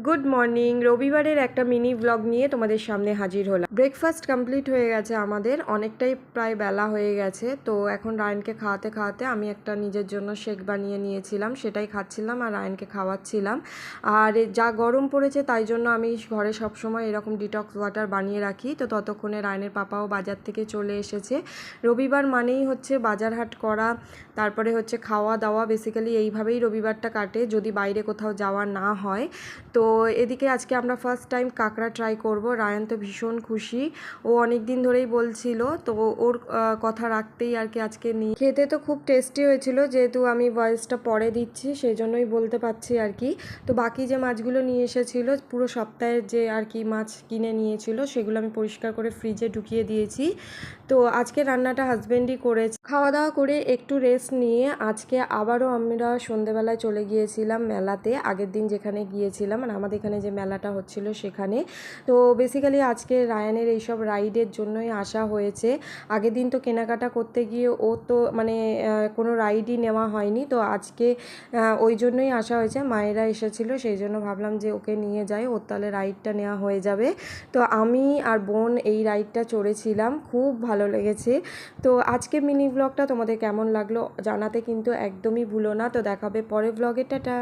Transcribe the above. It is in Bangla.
Good morning. রবিবারের একটা মিনি ব্লগ নিয়ে তোমাদের সামনে হাজির হলাম। ব্রেকফাস্ট কমপ্লিট হয়ে গেছে আমাদের, অনেকটাই প্রায় বেলা হয়ে গেছে। তো এখন রায়নকে খাওয়াতে খাওয়াতে আমি একটা নিজের জন্য শেক বানিয়ে নিয়েছিলাম, সেটাই খাচ্ছিলাম আর রায়নকে খাওয়াচ্ছিলাম। আর যা গরম পড়েছে তাই জন্য আমি ঘরে সবসময় এরকম ডিটক্স ওয়াটার বানিয়ে রাখি। তো ততক্ষণে রায়নের পাপাও বাজার থেকে চলে এসেছে। রবিবার মানেই হচ্ছে বাজার হাট করা, তারপরে হচ্ছে খাওয়া দাওয়া, বেসিক্যালি এইভাবেই রবিবারটা কাটে যদি বাইরে কোথাও যাওয়া না হয়। তো এদিকে আজকে আমরা ফার্স্ট টাইম কাঁকড়া ট্রাই করব। রায়ান তো ভীষণ খুশি, ও অনেক দিন ধরেই বলছিল, তো ওর কথা রাখতেই আর কি আজকে নিয়ে খেতে। তো খুব টেস্টি হয়েছিল, যেহেতু আমি ভয়েসটা পরে দিচ্ছি সেই জন্যই বলতে পারছি আর কি। তো বাকি যে মাছগুলো নিয়ে এসেছিলো, পুরো সপ্তাহের যে আর কি মাছ কিনে নিয়েছিল, সেগুলো আমি পরিষ্কার করে ফ্রিজে ঢুকিয়ে দিয়েছি। তো আজকে রান্নাটা হাজব্যান্ডই করেছে। খাওয়া দাওয়া করে একটু রেস্ট নিয়ে আজকে আবারও আমরা সন্ধেবেলায় চলে গিয়েছিলাম মেলাতে, আগের দিন যেখানে গিয়েছিলাম মানে আমাদের এখানে যে মেলাটা হচ্ছিল সেখানে। তো বেসিক্যালি আজকে রায়ানের এইসব রাইডের জন্যই আসা হয়েছে। আগের দিন তো কেনাকাটা করতে গিয়ে ও তো মানে কোনো রাইডই নেওয়া হয়নি, তো আজকে ওই জন্যই আসা হয়েছে। মায়েরা এসেছিলো সেই জন্য ভাবলাম যে ওকে নিয়ে যাই, ওর তাহলে রাইডটা নেওয়া হয়ে যাবে। তো আমি আর বোন এই রাইডটা চড়েছিলাম, খুব ভালো লেগেছে। তো আজকে মিনি ব্লগটা তোমাদের কেমন লাগলো জানাতে কিন্তু একদমই ভুলো না। তো দেখাবে পরের ব্লগে, টাটা।